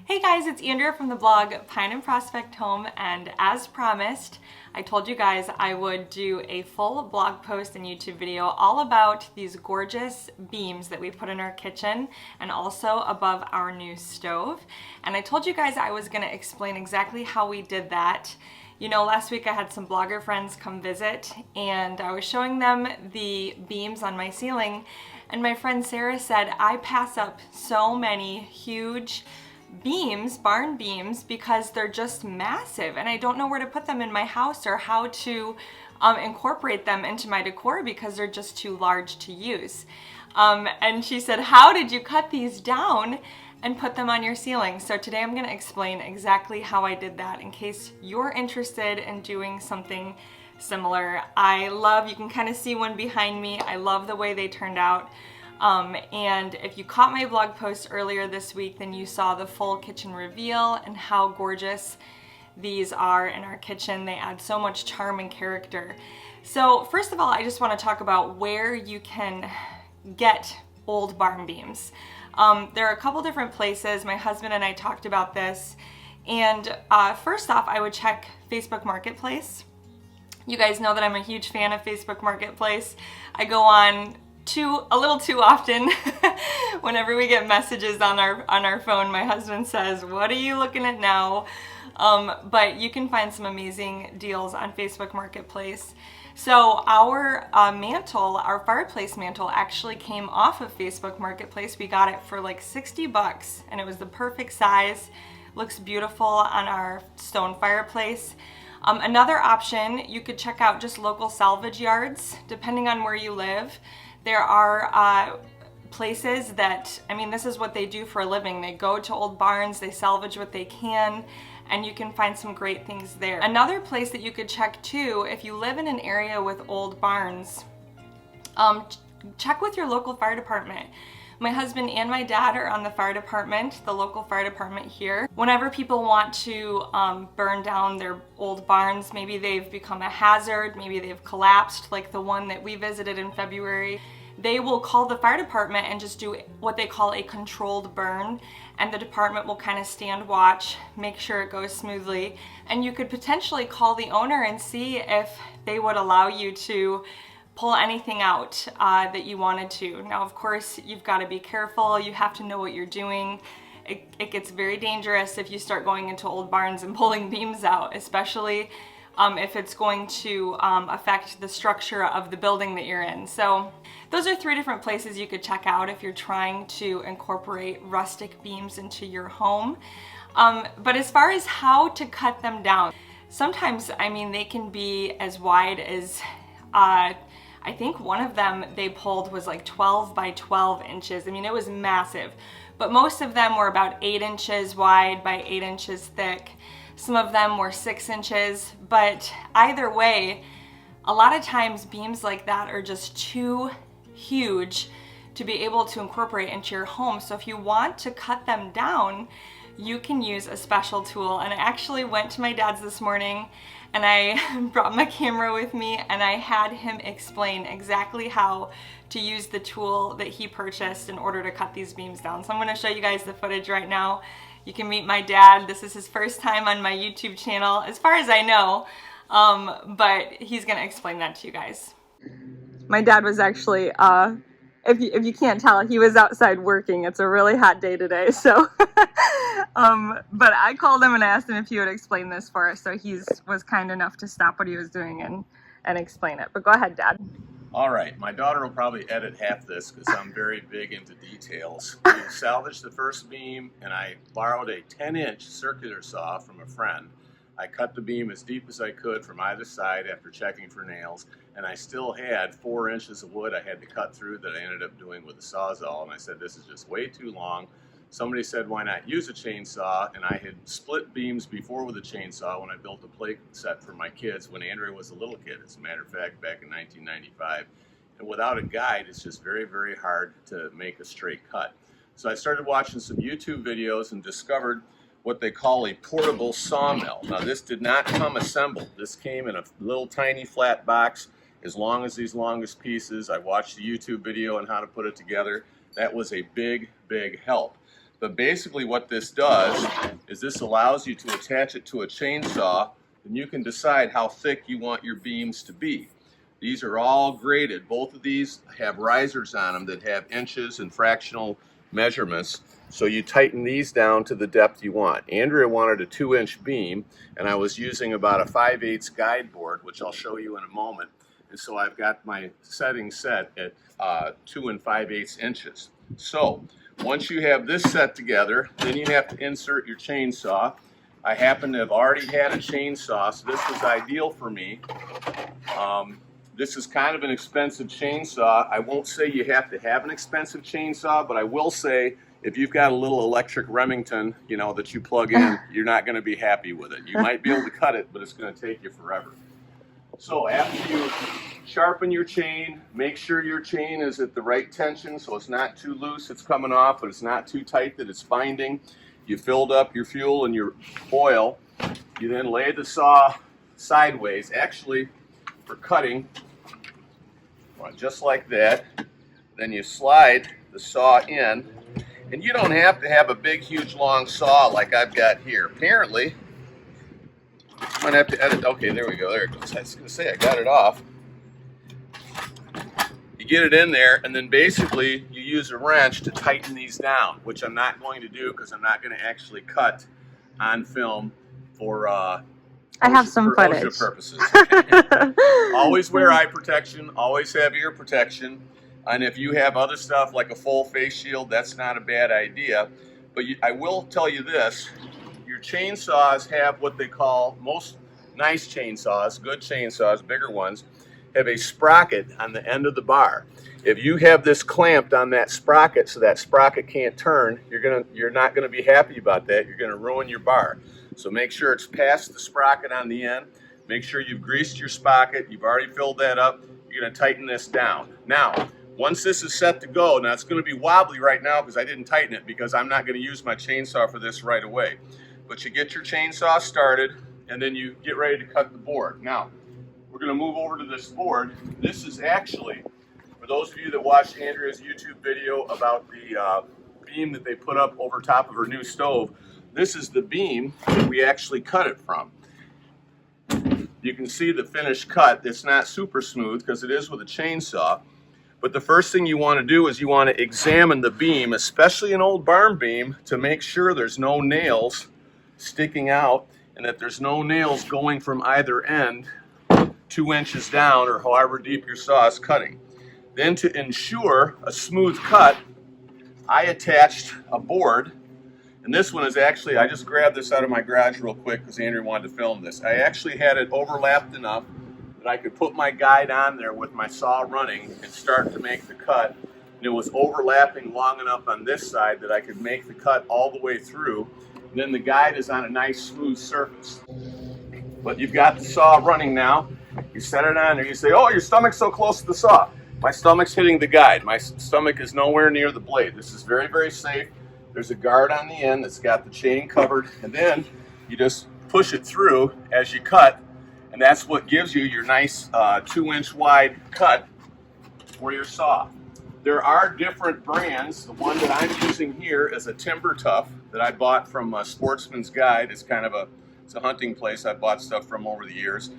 Hey guys, it's Andrea from the blog Pine and Prospect Home, and as promised, I told you guys I would do a full blog post and YouTube video all about these gorgeous beams that we put in our kitchen and also above our new stove. And I told you guys I was going to explain exactly how we did that. You know, last week I had some blogger friends come visit and I was showing them the beams on my ceiling, and my friend Sarah said, I pass up so many huge beams, barn beams, because they're just massive and I don't know where to put them in my house or how to incorporate them into my decor because they're just too large to use. And she said, how did you cut these down and put them on your ceiling? So today I'm going to explain exactly how I did that in case you're interested in doing something similar. You can kind of see one behind me. I love the way they turned out. And if you caught my blog post earlier this week, then you saw the full kitchen reveal and how gorgeous these are in our kitchen. They add so much charm and character. So first of all, I just want to talk about where you can get old barn beams. There are a couple different places. My husband and I talked about this. And first off, I would check Facebook Marketplace. You guys know that I'm a huge fan of Facebook Marketplace. I go on a little too often. Whenever we get messages on our phone, my husband says, what are you looking at now? But you can find some amazing deals on Facebook Marketplace. So our our fireplace mantle actually came off of Facebook Marketplace. We got it for like 60 bucks and it was the perfect size. Looks beautiful on our stone fireplace. Another option, you could check out just local salvage yards, depending on where you live. There are places that, this is what they do for a living. They go to old barns, they salvage what they can, and you can find some great things there. Another place that you could check too, if you live in an area with old barns, check with your local fire department. My husband and my dad are on the fire department, the local fire department here. Whenever people want to burn down their old barns, maybe they've become a hazard, maybe they've collapsed, like the one that we visited in February, they will call the fire department and just do what they call a controlled burn, and the department will kind of stand watch, make sure it goes smoothly, and you could potentially call the owner and see if they would allow you to pull anything out that you wanted to. Now, of course, you've got to be careful. You have to know what you're doing. It gets very dangerous if you start going into old barns and pulling beams out, especially if it's going to affect the structure of the building that you're in. So those are 3 different places you could check out if you're trying to incorporate rustic beams into your home. But as far as how to cut them down, sometimes, they can be as wide as I think one of them they pulled was like 12 by 12 inches. It was massive, but most of them were about 8 inches wide by 8 inches thick. Some of them were 6 inches, but either way, a lot of times beams like that are just too huge to be able to incorporate into your home. So if you want to cut them down, you can use a special tool. And I actually went to my dad's this morning and I brought my camera with me and I had him explain exactly how to use the tool that he purchased in order to cut these beams down. So I'm going to show you guys the footage right now. You can meet my dad. This is his first time on my YouTube channel, as far as I know, but he's going to explain that to you guys. My dad was actually, if you can't tell, he was outside working. It's a really hot day today, so but I called him and asked him if he would explain this for us, so he was kind enough to stop what he was doing and explain it. But go ahead, Dad. All right, my daughter will probably edit half this because I'm very big into details. We salvaged the first beam and I borrowed a 10-inch circular saw from a friend. I cut the beam as deep as I could from either side after checking for nails, and I still had 4 inches of wood I had to cut through that I ended up doing with a Sawzall, and I said, this is just way too long. Somebody said, why not use a chainsaw? And I had split beams before with a chainsaw when I built a play set for my kids when Andrea was a little kid, as a matter of fact, back in 1995. And without a guide, it's just very, very hard to make a straight cut. So I started watching some YouTube videos and discovered what they call a portable sawmill. Now, this did not come assembled. This came in a little tiny flat box as long as these longest pieces. I watched a YouTube video on how to put it together. That was a big, big help. But basically what this does is this allows you to attach it to a chainsaw, and you can decide how thick you want your beams to be. These are all graded. Both of these have risers on them that have inches and fractional measurements. So you tighten these down to the depth you want. Andrea wanted a 2-inch beam, and I was using about a 5/8 guide board, which I'll show you in a moment. And so I've got my settings set at 2 5/8 inches. So once you have this set together, then you have to insert your chainsaw. I happen to have already had a chainsaw, so this was ideal for me. This is kind of an expensive chainsaw. I won't say you have to have an expensive chainsaw, but I will say if you've got a little electric Remington, you know, that you plug in, you're not going to be happy with it. You might be able to cut it, but it's going to take you forever. So after you sharpen your chain, make sure your chain is at the right tension so it's not too loose, it's coming off, but it's not too tight that it's binding. You filled up your fuel and your oil. You then lay the saw sideways, actually for cutting, just like that. Then you slide the saw in, and you don't have to have a big, huge, long saw like I've got here. Apparently, I might have to edit. Okay, there we go. There it goes. I was going to say I got it off. You get it in there, and then basically you use a wrench to tighten these down, which I'm not going to do because I'm not going to actually cut on film for I have some footage. OSHA purposes. Always wear eye protection. Always have ear protection. And if you have other stuff like a full face shield, that's not a bad idea. But I will tell you this. Your chainsaws have what they call, most nice chainsaws, good chainsaws, bigger ones, have a sprocket on the end of the bar. If you have this clamped on that sprocket so that sprocket can't turn, you're not gonna be happy about that. You're gonna ruin your bar. So make sure it's past the sprocket on the end. Make sure you've greased your sprocket. You've already filled that up. You're gonna tighten this down. Now, once this is set to go, now it's gonna be wobbly right now because I didn't tighten it because I'm not gonna use my chainsaw for this right away. But you get your chainsaw started and then you get ready to cut the board. Now, we're gonna move over to this board. This is actually, for those of you that watched Andrea's YouTube video about the beam that they put up over top of her new stove, this is the beam that we actually cut it from. You can see the finished cut. It's not super smooth because it is with a chainsaw. But the first thing you want to do is you want to examine the beam, especially an old barn beam, to make sure there's no nails sticking out and that there's no nails going from either end 2 inches down or however deep your saw is cutting. Then to ensure a smooth cut, I attached a board. And this one is actually, I just grabbed this out of my garage real quick because Andrew wanted to film this. I actually had it overlapped enough that I could put my guide on there with my saw running and start to make the cut. And it was overlapping long enough on this side that I could make the cut all the way through. And then the guide is on a nice smooth surface. But you've got the saw running now. You set it on there, you say, oh, your stomach's so close to the saw. My stomach's hitting the guide. My stomach is nowhere near the blade. This is very, very safe. There's a guard on the end that's got the chain covered, and then you just push it through as you cut, and that's what gives you your nice 2-inch wide cut for your saw. There are different brands. The one that I'm using here is a Timber Tough that I bought from Sportsman's Guide. It's kind of it's a hunting place I bought stuff from over the years.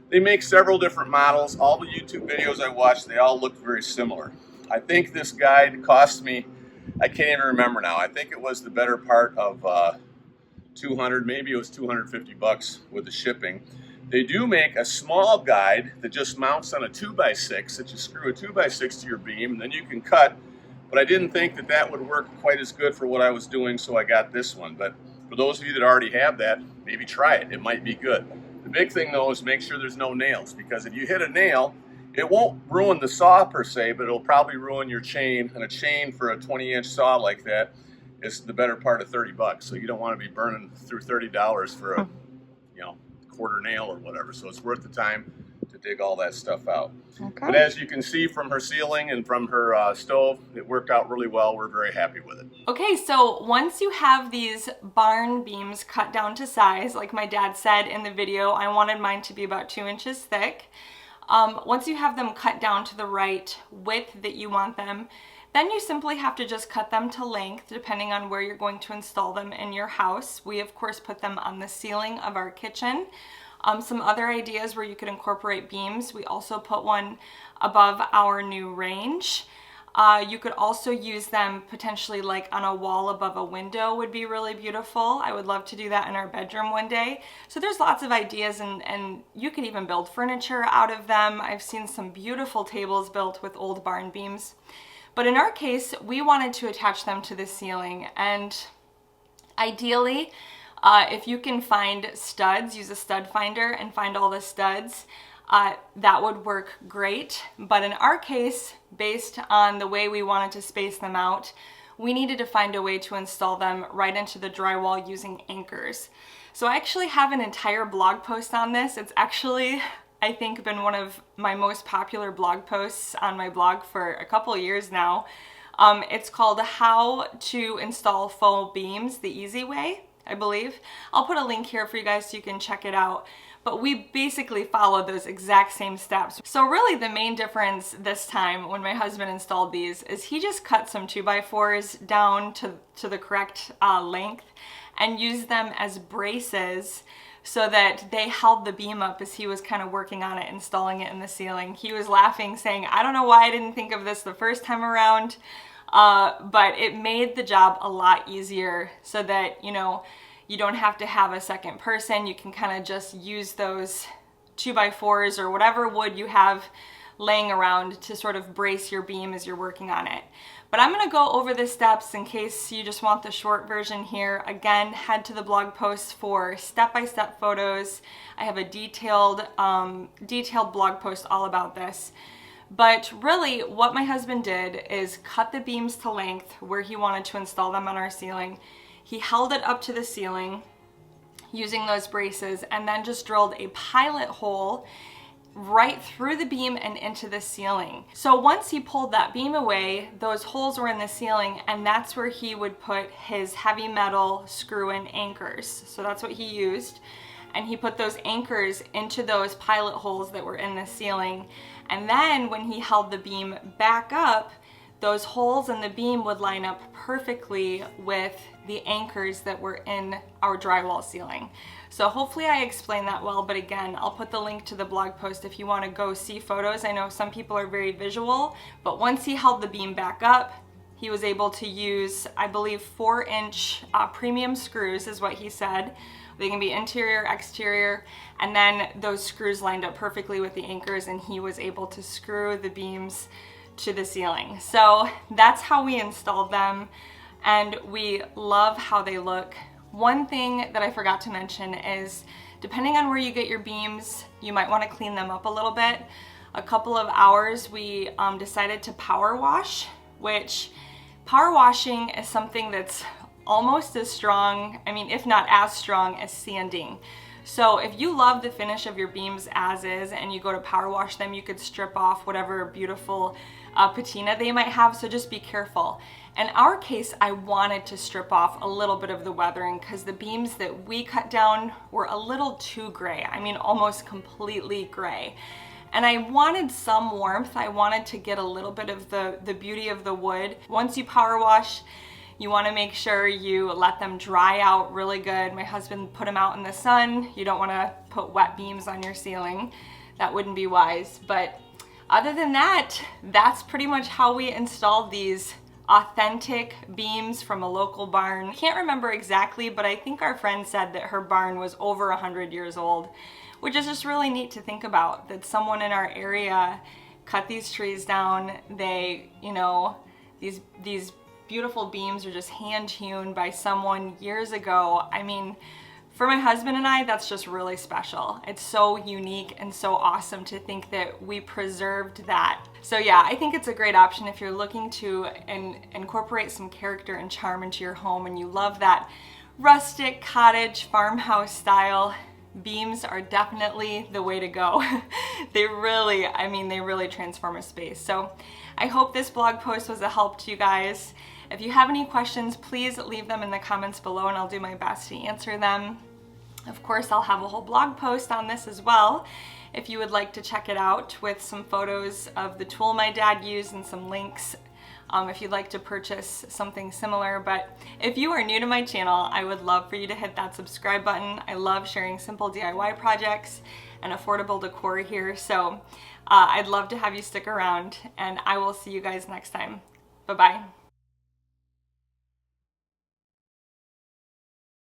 They make several different models. All the YouTube videos I watched, they all look very similar. I think this guide cost me, I can't even remember now. I think it was the better part of 200, maybe it was 250 bucks with the shipping. They do make a small guide that just mounts on a 2x6 that you screw a 2x6 to your beam and then you can cut. But I didn't think that that would work quite as good for what I was doing, so I got this one. But for those of you that already have that, maybe try it. It might be good. The big thing though is make sure there's no nails, because if you hit a nail, it won't ruin the saw per se, but it'll probably ruin your chain. And a chain for a 20-inch saw like that is the better part of 30 bucks. So you don't want to be burning through $30 for a, quarter nail or whatever. So it's worth the time to dig all that stuff out. Okay. But as you can see from her ceiling and from her stove, it worked out really well. We're very happy with it. Okay, so once you have these barn beams cut down to size, like my dad said in the video, I wanted mine to be about 2 inches thick. Once you have them cut down to the right width that you want them, Then you simply have to just cut them to length depending on where you're going to install them in your house. We of course put them on the ceiling of our kitchen. Some other ideas where you could incorporate beams, we also put one above our new range. You could also use them potentially like on a wall above a window would be really beautiful. I would love to do that in our bedroom one day. So there's lots of ideas, and you could even build furniture out of them. I've seen some beautiful tables built with old barn beams. But in our case, we wanted to attach them to the ceiling, and ideally, if you can find studs, use a stud finder and find all the studs, that would work great. But in our case, based on the way we wanted to space them out, we needed to find a way to install them right into the drywall using anchors. So I actually have an entire blog post on this. It's actually, I think, been one of my most popular blog posts on my blog for a couple years now. It's called How to Install Faux Beams the Easy Way, I believe. I'll put a link here for you guys so you can check it out. But we basically followed those exact same steps. So really the main difference this time when my husband installed these is he just cut some 2x4s down to the correct length and used them as braces so that they held the beam up as he was kind of working on it, installing it in the ceiling. He was laughing, saying, I don't know why I didn't think of this the first time around, but it made the job a lot easier so that, you know, you don't have to have a second person. You can kind of just use those 2x4s or whatever wood you have laying around to sort of brace your beam as you're working on it. But I'm going to go over the steps in case you just want the short version here. Again, head to the blog post for step-by-step photos. I have a detailed blog post all about this. But really what my husband did is cut the beams to length where he wanted to install them on our ceiling. He held it up to the ceiling using those braces and then just drilled a pilot hole right through the beam and into the ceiling. So once he pulled that beam away, those holes were in the ceiling, and that's where he would put his heavy metal screw-in anchors. So that's what he used. And he put those anchors into those pilot holes that were in the ceiling. And then when he held the beam back up, those holes in the beam would line up perfectly with the anchors that were in our drywall ceiling. So hopefully I explained that well, but again, I'll put the link to the blog post if you want to go see photos. I know some people are very visual, but once he held the beam back up, he was able to use, I believe, 4-inch premium screws is what he said. They can be interior, exterior, and then those screws lined up perfectly with the anchors, and he was able to screw the beams to the ceiling. So that's how we installed them, and we love how they look. One thing that I forgot to mention is depending on where you get your beams, you might want to clean them up a little bit. A couple of hours we decided to power wash, which power washing is something that's almost as strong, I mean, if not as strong as sanding. So if you love the finish of your beams as is and you go to power wash them, you could strip off whatever beautiful patina they might have, so just be careful. In our case, I wanted to strip off a little bit of the weathering because the beams that we cut down were a little too gray. I mean, almost completely gray. And I wanted some warmth. I wanted to get a little bit of the beauty of the wood. Once you power wash, you want to make sure you let them dry out really good. My husband put them out in the sun. You don't want to put wet beams on your ceiling. That wouldn't be wise. But other than that, that's pretty much how we installed these authentic beams from a local barn. I can't remember exactly, but I think our friend said that her barn was over 100 years old, which is just really neat to think about, that someone in our area cut these trees down. They, you know, these beautiful beams are just hand hewn by someone years ago. I mean, for my husband and I, that's just really special. It's so unique and so awesome to think that we preserved that. So yeah, I think it's a great option if you're looking to incorporate some character and charm into your home and you love that rustic, cottage, farmhouse style. Beams are definitely the way to go. They really transform a space. So I hope this blog post was a help to you guys. If you have any questions, please leave them in the comments below and I'll do my best to answer them. Of course, I'll have a whole blog post on this as well if you would like to check it out, with some photos of the tool my dad used and some links if you'd like to purchase something similar. But if you are new to my channel, I would love for you to hit that subscribe button. I love sharing simple DIY projects and affordable decor here. So I'd love to have you stick around, and I will see you guys next time. Bye-bye.